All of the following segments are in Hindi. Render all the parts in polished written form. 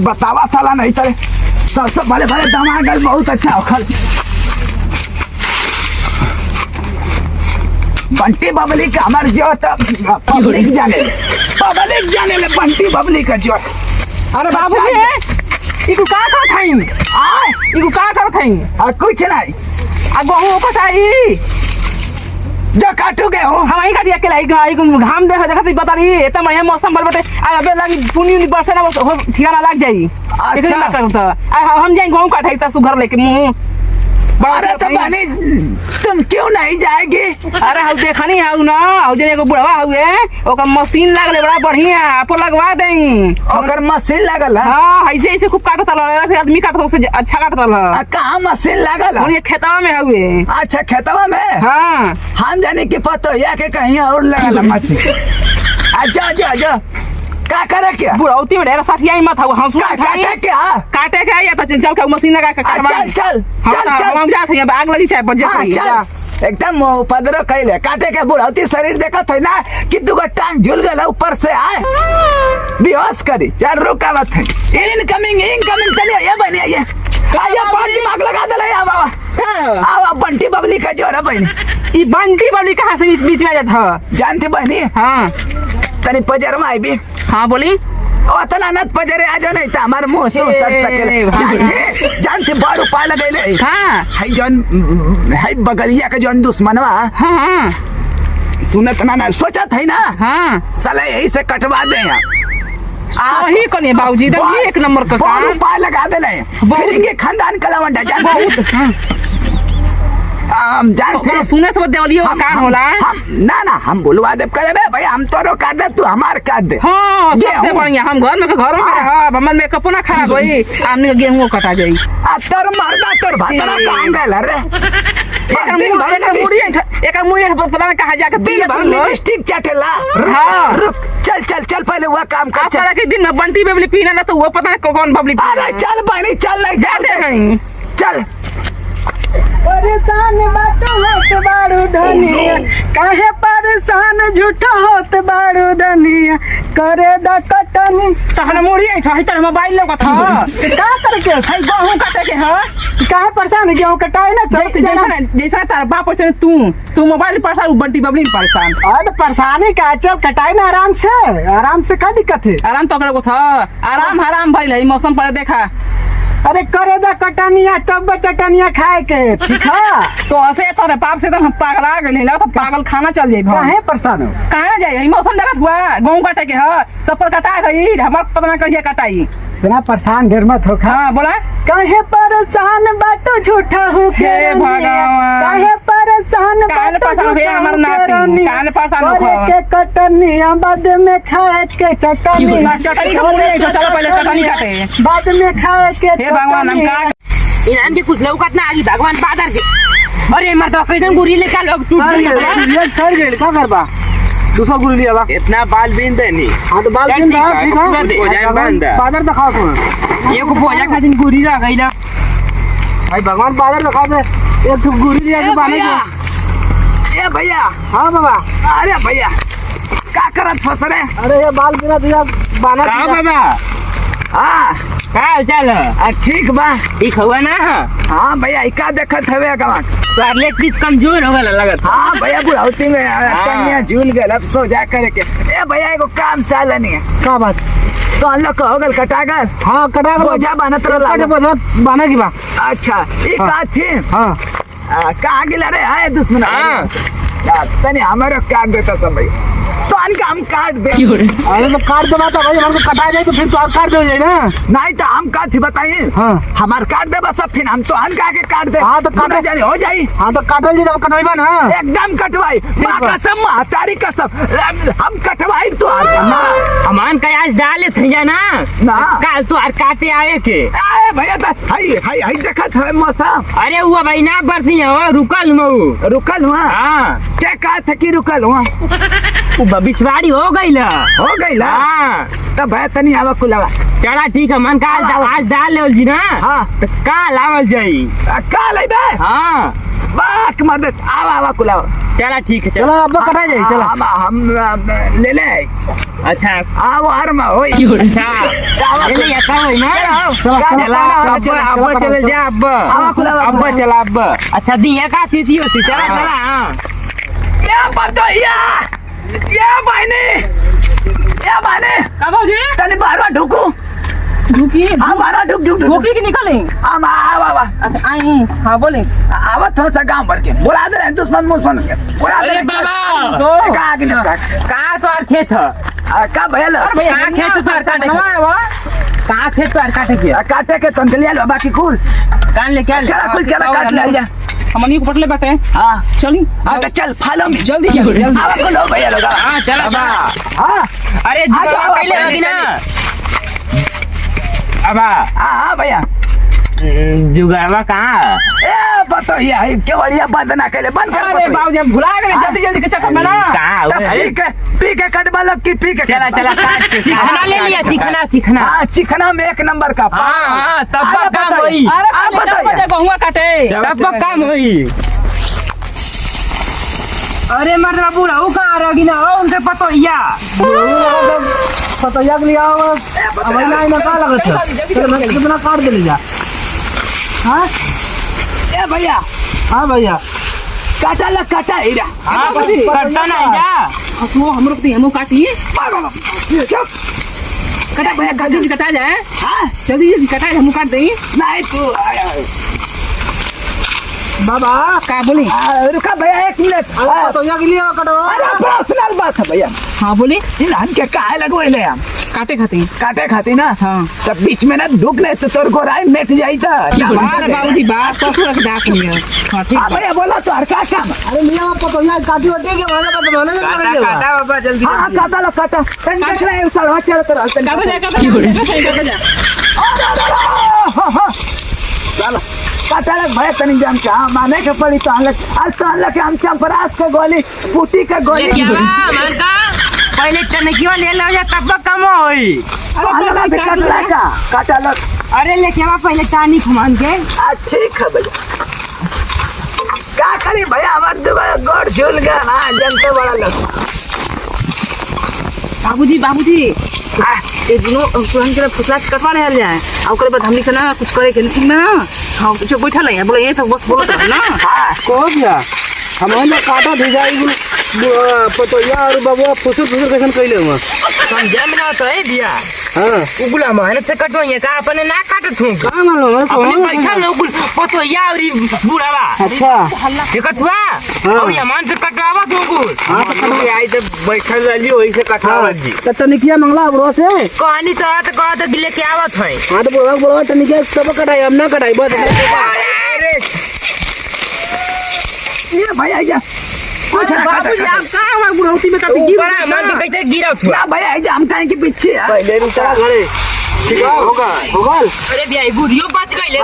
बतावा साला नहीं तरे सबसे भले भले दामाद बहुत अच्छा होखल। बंटी बबली का हमार जो पब्लिक जाने ले बंटी बबली का जो। अरे बाबू जी इको का खाई आय इको का खाई और कुछ नहीं आ गहूं को चाहिए जो काटू गए हो हम ही काटिया के लाई घाम देखा बता रही इतना बढ़िया मौसम बल बटे अबे लगी पुनी बरसे ना ठिकाना लग जाई। अच्छा हम जाएंगे गहूं काटे ता सुगर लेके मुंह अरे तो बनी तुम क्यों नहीं जाएगी? अरे हम देखा नहीं हाउ ना हाउ जे एगो बुढ़वा हुए ओकर मशीन लागले बड़ा बढ़िया आपो लगवा देई ओकर मशीन लागल है। हां ऐसे ऐसे खूब काटत रहा फिर आदमी काटत उससे अच्छा काटत रहा। कहां मशीन लागल है? और ये खेतवा में हुए। अच्छा खेतवा में। हां हम जाने की पतो या के कहीं और लागल मशीन। अच्छा अच्छा अच्छा का करे क्या बुढ़ौती में ढेर साठिया ही मत हम काटे के आया था चल का मशीन लगा के चल चल चल हम जा थे आग लगी चाहे बजे एकदम उपद्रव कैले काटे के बुढ़ौती शरीर देखत है ना कि दुगो टांग झूल गला ऊपर से आए बेहोश करी चल रुकावत है इनकमिंग चलिए ये बनिए ये काया पार दिमाग लगा दले आ बाबा आ बंटी बबली का जोरा बहनी। ई बंटी बबली कहां से बीच में जात ह जानती बहनी? हां तनी पजरमा आई भी। हाँ बोली ओतना नत पजरे आ जो नहीं त हमार मुंह से सर सकेले जानते बड़ उपाय लगैले। हां हाय जन हाय बगलिया के जन दुश्मनवा। हां सुनत ना सोचत है ना। हां साला यही से कटवा दे यहां सही कने बाबूजी एकदम एक नंबर का काम उपाय लगा देले फिरेंगे खानदान कलावंडा जान बहुत हम जानते सुने से देवलियो का होला हम ना हम बुलवा दे करे भाई हम तोरो काट दे तू हमार काट दे। हां सबसे बढ़िया हम घर में हां हमर मेकअप ना खराब होई हमने गेहूं कटा जाई आ तोर मर्दा तोर भातरा कहां गेल रे एक मुड़ी पता कहां जाके दिन भर लिपस्टिक चटेला। हां रुक चल चल चल पहले वो काम कर चल के दिन में बंटी बबली पीना ना तो वो पता नहीं कौन बबली अरे चल बहनी चल नहीं जा दे कहीं चल परेशान बाटो होत बारू धनिया काहे परेशान झूठा होत बारू धनिया करे द कटनी तहन मोड़ी है तर मोबाइल लोग था का करके है गहूं काटे के ह काहे परेशान गेहूं कटाई ना जैसा तार बाप से तू मोबाइल परेशान बंटी बबली परेशान अरे परेशानी का चल कटाई ना आराम से का दिक्कत है? आराम तो को था आराम भइल है मौसम पर देखा। अरे करे दा कटनिया तब चटनिया खाए के ठीक है तो ऐसे तो बाप से तो हम पागल आ गए ना तो पागल खाना चल जाए काहे परेशान हो कहां जाए मौसम देखत हुआ गेहूं काटे के ह सब पर कटा गई हमार पता ना कहिए कटाई सुना परेशान ढेर मत हो। हां बोला काहे परेशान बाटो झूठा हो के भगवान काहे परेशान बाटो झूठा हमर नाती काहे परेशान हो के कटनिया बाद में खाए के चटनी खा चलो पहले कटनी काटे बाद में खाए के हे भगवान हम का इनाम के कुछ लौकत ना आजी भगवान बादर के अरे मर तो कैसन गुरी ले काल टूट गई ये सर गेल का करबा दूसरा गुरी लिया बा इतना बाल बीन देनी। हां तो बाल बीन दा ठीक है हो जाए बंद बादर दिखाओ तुम ये को भोजा खातिन गुरी रह गई ना भाई भगवान बादर दिखा दे एक तो गुरी लिया के बाने के ए भैया। हां बाबा अरे भैया का करत फसरे? अरे ये बाल बिना दिया बाना का बाबा हां का चल ठीक बा ठीक हुआ ना। हां भैया का देखत हवे गवा टॉयलेट प्लीज कमजोर हो गला लगत। हां भैया बुढ़ौती में कन्या झूल गए अब सो जा करे के ए भैया एगो काम साला नहीं है का बात तो हम लोग हो गल कटा गल। हां कटा गल बोझा बनत रहा बाना की बा। अच्छा ये का थी हां कहां गेला रे है दुश्मन? हां तने हमारा काट देता सब भाई तो अनका हम काट दे। अरे तो काट दे बात भाई हमको कटा जाए तो फिर तो काट दे जाए ना नहीं तो हम का थी बताइए। हां हमार काट दे बस फिर हम तो अनका के काट दे। हां तो काट जाने हो जाई। हां तो काटल जी जब कटवाइबा ना एकदम कटवाई मां कसम तारी कसम हम कटवाई तो अमान का आज डाले थे जाना ना काल तो आर काटे आए के अरे भैया तो हाय देखत है मौसम। अरे हुआ भाई ना बरसी हो रुकल हुआ। हां क्या कहा था कि रुकल हुआ बिस्वाड़ी हो गई ला। हाँ तब भैया तनी आवा कुलावा चला ठीक है मन का आज डाल ले जी ना। हाँ काल आवल जाई काल आई बे। हाँ बाक मदद आवा आवा कुलावा चला ठीक है चलो अब कटा जाए चलो हम ले ले अच्छा आओ आरमा होई अच्छा ले या का होई ना चला अब चले जा अब चला अब अच्छा दिया का सीसी होती चला चला हां या बतैया या बहने का बाबूजी तने बारवा ढुकू रुकी हां बारवा ढुक ढुक रुकी कि निकले हम आवा अच्छा आई हां बोले आवा थोड़ा सा गांव भर के बुला दे दुश्मन मुश्मन के बुला दे अरे बाबा तो का के ना का तो खेत है का भयल कहाँ खेत सर काटे कहाँ खेत पर काटे के काटे के तंतलिया लो बाकी कुल कान ले क्या चला कुल चला काट ले जा हमनी को पटले बैठे हां चली हां तो चल फॉलो मी जल्दी जल्दी आवा को लो भैया लगा हां चला बा हां अरे जुगाड़ पहले होगी ना अबा हां भैया जुगाड़वा कहाँ ए पता ही है के बढ़िया बंद ना करे बंद कर अरे बाबूजी हम भुला गए जल्दी जल्दी के चक्कर में ना कहां पी के कटवा लब की पी के चला चला काट के चिकना ले लिया चिकना हां चिकना में एक नंबर का हां तब काम होई अरे बताइए गहुआ काटे तब काम होई अरे मर्दा बूढ़ा वो कहाँ रह गई ना उनसे पतोहिया पतैया के लिए आओ अब ना ना का लगत है चलो मैं कितना काट दे ले जा हां ए भैया हां भैया काटा ला काटा हीरा हाँ कटता नहीं जा वो हम लोग हमो काटिए चुप कटा भैया जल्दी कटा जाए हां जल्दी जल्दी कटा हम काट देंगे नहीं तू बाबा का बोली रुका भैया एक मिनट पतैया के लिए कटवा अरे पर्सनल बात है भैया हाँ बोली इलान के काहे लगोइले हम काटे खाते काटे खाती ना हाँ तब बीच में ना ढुक ले तो तोर को राय मिट जाई था अरे बाबूजी बात तो पूरा डाक लिया हाँ ठीक हां भैया बोला तो हर का काम अरे मियां पतैया काटी हटे के वाला काटा बाबा जल्दी हां काटा लो काटा देख ले उस साल चल तो चलो काटा लग भैया तनी जान के हां माने के पड़ी तो अलग आज तो अलग हम चंपरास के गोली बूटी के गोली पहले टनकिया ले लो या तब कम होई काटा लग अरे लेके आवा पहले टानी घुमान के ठीक है भैया का करी भैया हमार गोड़ झूल गया ना जनते बड़ा लोग बाबूजी ये दोनों तुरंत के फुसला कटवा ले जाए और ओकरे बाद हमनी के ना कुछ करे के ठीक ना हां जो बैठा नहीं है बोले ये तो बस बोलत है ना हां को गया हम ना काटा दे जाई पतैया और बाबू फुसुर कैसन कइले हुआ समझे में ना तो है दिया हां उगला मेहनत से कटवाइए का अपने ना काटत हूं का मालूम अपने पैसा में उगल पतोया और बुढ़ावा अच्छा ये कटवा और ये मान से कटवावा दो गुल हां तो कटवा आई जब बैठल रहली वही से कटवावा जी तो तनिकिया मंगला ब्रो से कहानी तो कहा तो लेके आवत है हां तो बोलवा तनिकिया सब कटाई हम ना कटाई बस अरे ये भैया जा कुछ ना बाबूजी आप कहां हुआ बुढ़ौती में कभी गिर बड़ा मन तो कैसे गिरा था ना भैया जा हम काहे के पीछे है पहले रुक चला घरे ठीक है होगा अरे भैया गुड़ियो बच गई ले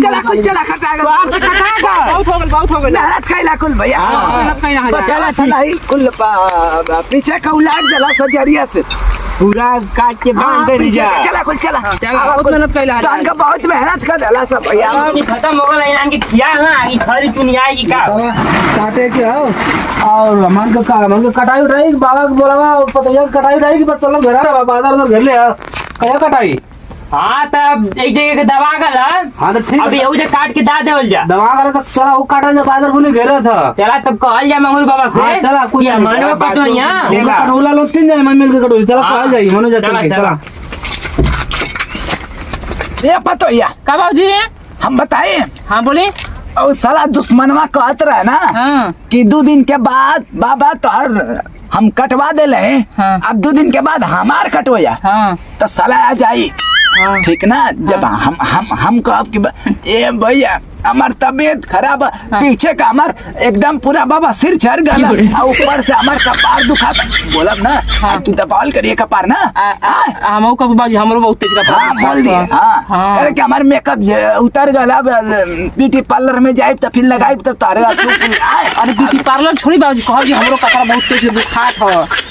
चला कुल चला खटा बहुत हो गल नाराज खैला कुल भैया चला चला ही कुल पीछे का उलाट जला सजरिया से पूरा काट के बांध दे जा चला कुल चला बहुत मेहनत कैला जान का बहुत मेहनत कर दला सब भैया खत्म हो गया इनके किया ना आगे खरी दुनिया की का काटे के आओ और मन का कटाई उठाई बाबा को बोलावा और पतैया कटाई उठाई पर चलो घर आ बाजार उधर घर ले आ कया कटाई हां तब एक जगह के दवा गला हां तो ठीक अभी उजे काट के दा देवल जा दवा गला तो चला वो काटा जो बाजार बोले घेरा था चला तब कहल जा मंगरू बाबा से हां चला कुछ मानव पटोया कटोला लो तीन जने मिल के कटोली चला कहल जाई मनो जा चल के चला ये पतोया का बाबूजी हम बताएं हां बोले और साला दुश्मनवा कहत रहा ना हां कि 2 दिन के बाद बाबा तोहर हम कटवा दे ले हाँ। अब 2 दिन के बाद हमार कटवया हां तो साला आ जाई हाँ। ठीक ना जब हम कहब कि ए भैया हमार तबीयत खराब पीछे का हमार एकदम पूरा बाबा सिर चढ़ गया और ऊपर से हमार कपार दुखाता बोलब ना हाँ। तू दबावल करिए कपार ना हमो का बाबूजी हमरो बहुत तेज का हाँ बोल दिए हाँ हाँ। अरे कि हमार मेकअप उतर गया ब्यूटी पार्लर में जाए तो फिर लगाई तब तारे अरे ब्यूटी पार्लर छोड़ी बाबूजी कहल जी हमरो कपड़ा बहुत तेज दुखात हो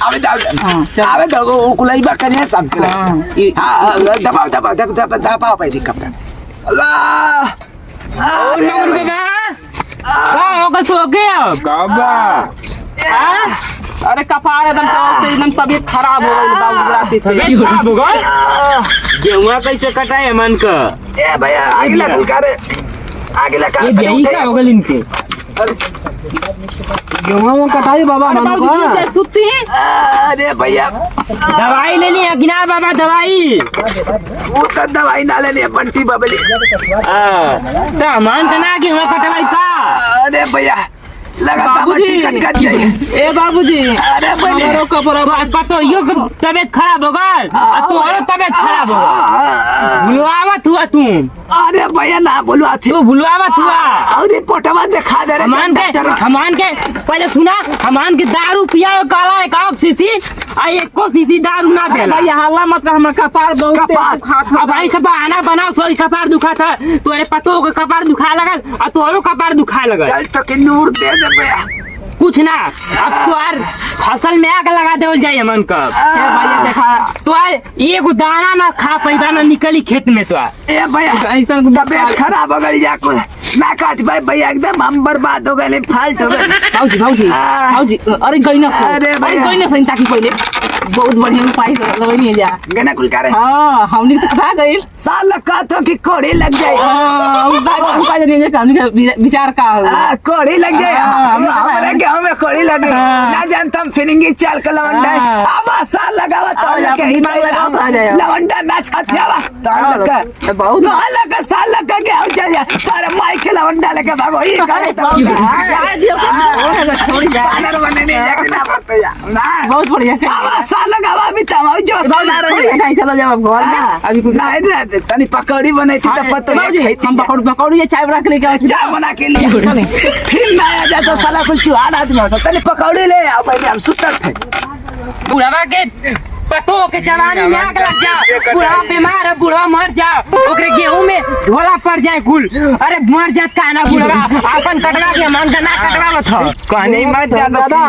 आवे दाव हाँ, चल। आवे दो कुलैबा करिए सब के हाँ, हाँ दबाओ दबाओ दबाओ दबाओ पे जी कपड़ा अल्लाह और नौकर के बा का होगा सो गया बाबा अरे कपार एकदम तबीयत खराब हो गई बाबू रात से खराब हो गई गेहुआ कैसे कटाए मन का ए भैया आगे लगा ये यही का हो गई इनके गेहूं कटाई बाबा मन का सुती अरे भैया दवाई लेनी है गिना बाबा दवाई वो तो दवाई ना लेनी है बंटी बबली तो मन तो ना गेहुआ कटवाई का अरे भैया लगा बाबूजी कट जाए ए बाबूजी अरे भैया पतो यो तबीयत खराब हो गई तुम्हारा तबीयत खराब हो गई भुलवावत हुआ तुम अरे भैया ना बोलो थी तू भुलवावत हुआ और रिपोर्टवा दिखा दे रहे हमान के पहले सुना हमान के दारू पिया काला एक शीशी आ एको शीशी दारू ना दे भैया हल्ला मत कर हमर कपार बहुत अब भाई सब बहाना बनाओ थोड़ी कपार दुखा था तोरे पतो के कपार दुखा लगल और तोरो कपार दुखा लगल चल तो के नूर दे दे भैया कुछ ना अब तोर फसल में आग लगा देवल जाए मन का भैया देखा तोर एगो दाना ना खा पैदा ना निकली खेत में तो ए भैया ऐसा तबीयत खराब हो गई जाको ना काट भाई भैया एकदम हम बर्बाद हो गए फाल्ट हो गए भाउजी अरे गइना अरे भैया। गइना सही ताकि पहिले बहुत बढ़िया उपाय लगनी है जा गना कुल करे हां हमनी तो खा गइल साल का तो की कोड़ी लग जाए उपाय नहीं है हमनी का विचार का कोड़ी लग जाए हमारे गांव में कोड़ी लगे ना जानता हम फिरिंगी चाल का लवंडा अब साल लगावा तो लगे ही लवंडा ना छातियावा तो बहुत ना लगा साल लगा के हो जाए सारे माई के लवंडा लेके भागो ही करे तो छोड़ी जा बानर बनने नहीं ना पड़ता या ना बहुत बढ़िया अब साल लगावा भी तमाम जो साल रहे चलो जाओ अब घर अभी कुछ नहीं रहते तनी पकौड़ी बनाई थी तो पता है हम पकौड़ी चाय रख लेके चाय बना के लिए फिर ना आ जाता साला कुछ चुहान आदमी होता तनी पकौड़ी ले आओ भाई हम सुतर थे बुढ़ावा के पतो के जवानी में आग लग जा बुढ़ा बीमार है बुढ़ा मर जा ओकरे गेहूं में ढोला पड़ जाए कुल अरे मर जात का ना बुढ़वा अपन कटवा के मन ना कटवा मत कहने मत जा दादा